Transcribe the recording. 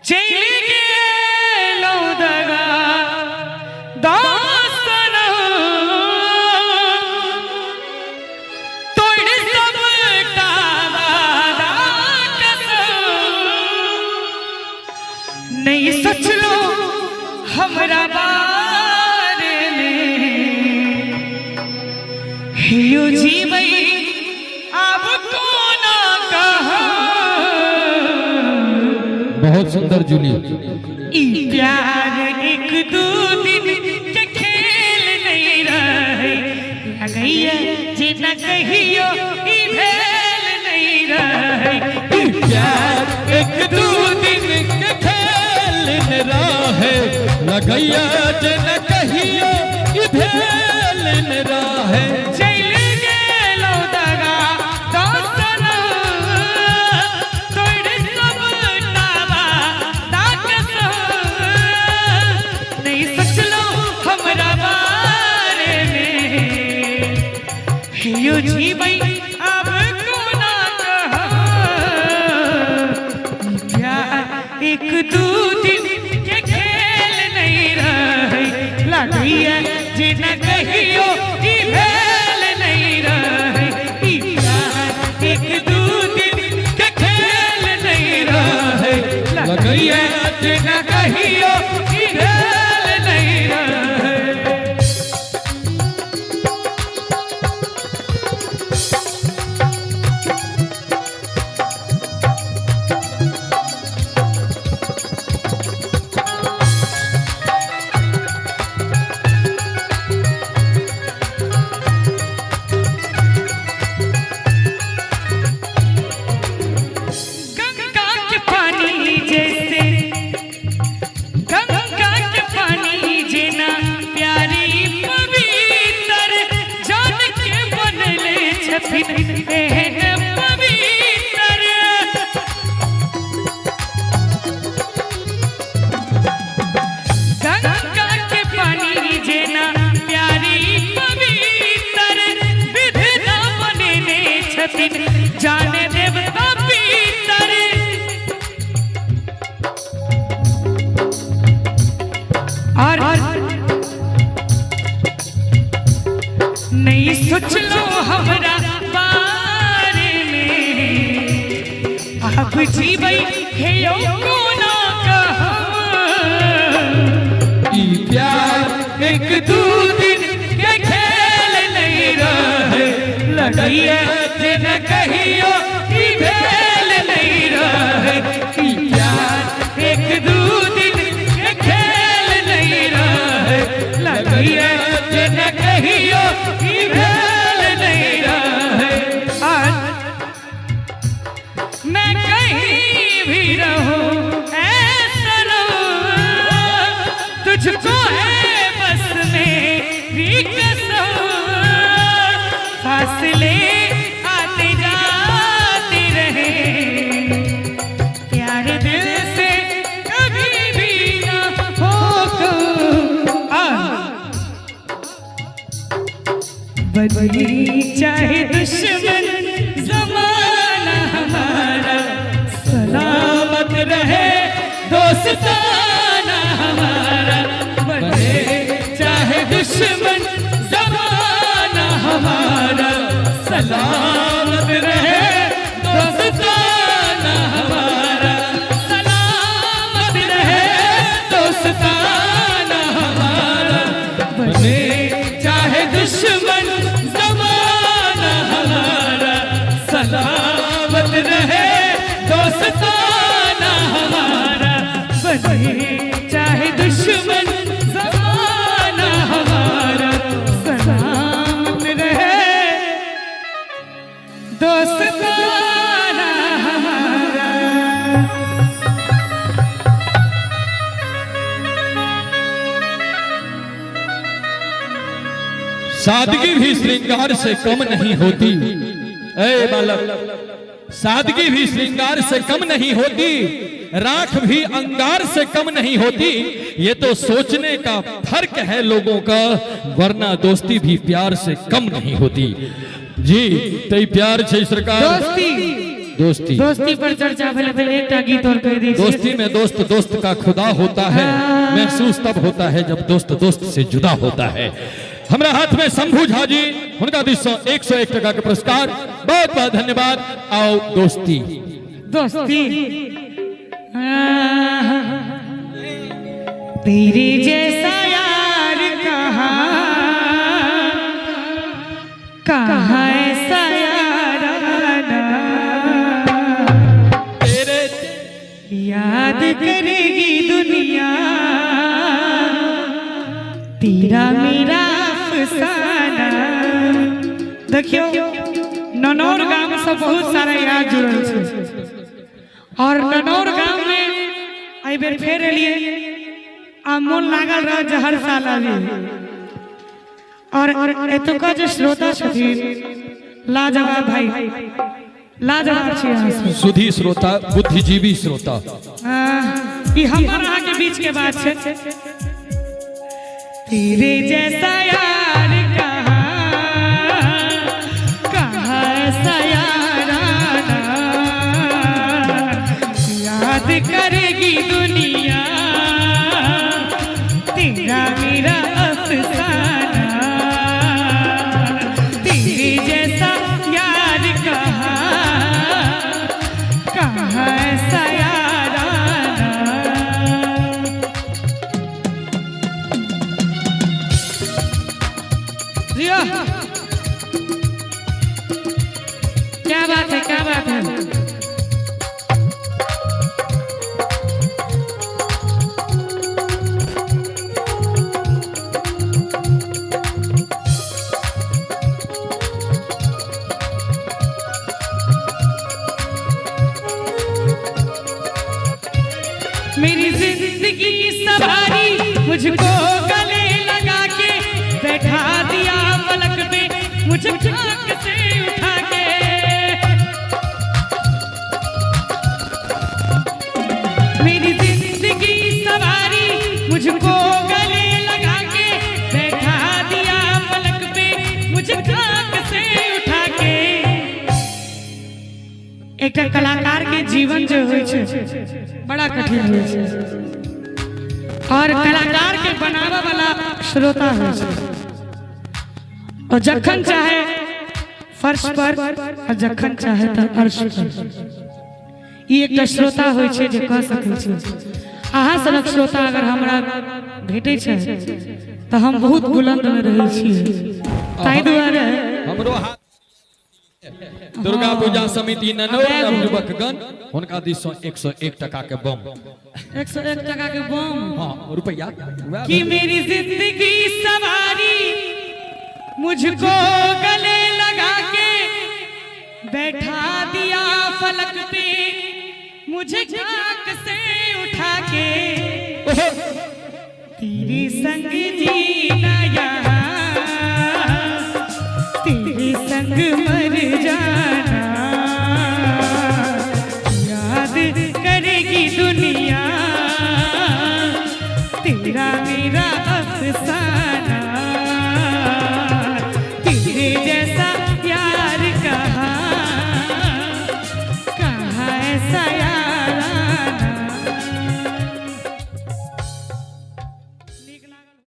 चली गेलो दगा दास्तान तोड़ सब टाला नहीं सोच लो हमरा बारे में हियो जीवई अब कोना कहा। बहुत सुंदर जूली। प्यार एक दो दिन के खेल नहीं रहे लगैया जे न कहियो ई भेल नहीं रहे। प्यार एक दो दिन के खेल न रहे लगैया जे न कहियो ई भेल न रहे। चली गेलो दगा दास्तान तोड़ सब टाला नहीं सोच लो हमरा बारे में हियो जीवई अब कोना कहा। प्यार एक दो दिन के खेल नहीं रहे लगैया जे न कहियो ई भेल नहीं रहे। प्यार एक दो दिन के खेल नहीं रहे लगैया जे न कहियो ई भेल नहीं रहे। गंगा के पानी जैसे गंगा के पानी जेना प्यारी पवित्र जान के बनले छथिन एहन पवित्र। गंगा के पानी जेना प्यारी पवित्र विधना बनले छथिन जाने देवता पितर। और नहीं सोच लो हमरा बारे में अब जीवई हेयो कोना कहा। ई प्यार एक दो दिन के खेल नहीं रहे लगैया जे न कहियो ई भेल नहीं रहे। ई प्यार एक दो दिन के खेल नहीं रहे लगैया जे न कहियो ई भेल नहीं रहे। मैं कहीं भी रहूं ऐसा रहूं तुझको है बस मेरी कसम। फासले आते जाते रहे प्यार दिल से कभी भी ना हो। बदली चाहे दुश्मन जमाना हमारा सलामत रहे दोस्ताना हमारा। बदले चाहे दुश्मन जमाना हमारा सलामत रहे दोस्ताना हमारा। सलामत रहे दोस्ताना हमारा। बने चाहे दुश्मन जमाना हमारा सलामत रहे दोस्ताना हमारा। बने चाहे दुश्मन जमाना हमारा सलामत रहे दोस्ताना हमारा। सादगी भी श्रृंगार से कम नहीं होती। ए बालक, सादगी भी श्रृंगार से कम नहीं होती, राख भी अंगार से कम नहीं होती। ये तो सोचने का फर्क है लोगों का, वरना दोस्ती भी प्यार से कम नहीं होती। जी तई प्यार छे सरकार दोस्ती दोस्ती दोस्ती पर चर्चा भेल तो एक गीत और कह दी। दोस्ती में दोस्त दोस्त का खुदा होता है, महसूस तब होता है जब दोस्त दोस्त से जुदा होता है। हमारा हाथ में शंभू झा जी, उनका 101 टका का पुरस्कार, बहुत बहुत धन्यवाद। आओ दोस्ती दोस्ती तेरे जैसा यार कहाँ ऐसा याराना, तेरे याद करेगी दुनिया तेरा मेरा अफसाना। देखियो ननौर गांव से बहुत सारा याद जुड़ल छै और ननौर गांव में आई बेर फेर एलिए आ मन लागल रह जे हर साल आबी। और एतुका जे श्रोता छथिन लाजवाब भाई, लाजवाब छी अहाँ सब। सुधी श्रोता, बुद्धिजीवी श्रोता, ई हमर अहाँ के बीच के बात छै। तेरे जैसा यार कहाँ ऐसा याराना, याद करेगी दुनिया तेरा मेरा अफसाना। तेरे जैसा यार कहाँ ऐसा याराना। जिया क्या बात है, क्या बात है। मेरी जिंदगी सवारी मुझको गले लगा के बैठा दिया पलक पे, मुझे खाक से उठा के। मेरी जिंदगी सवारी मुझको गले लगा के बैठा दिया पलक पे, मुझे खाक से उठा के। एक कलाकार के जीवन जो होय छै बड़ा कठिन होय छै और कलाकार के बनावा वाला श्रोता होय छै। और जखन चाहे फर्श पर और जखन चाहे त अर्श पर, ई एकटा श्रोता होय छै जे कह सकै छै। अहाँ सनक श्रोता अगर हमरा भेटै छै त हम बहुत बुलंद में रहै छी। ताहि दुआरे हमरो हाथ दुर्गा पूजा समिति ननौर नवयुवकगण, हुनका दिस 101 टका के बम, 101 टका के बम। हाँ रुपया कि मेरी जिंदगी सवारी मुझको गले लगा के बैठा दिया फलक पे, मुझे खाक से उठा के। तेरे संग जीना यहाँ तेरे संग मर जाना।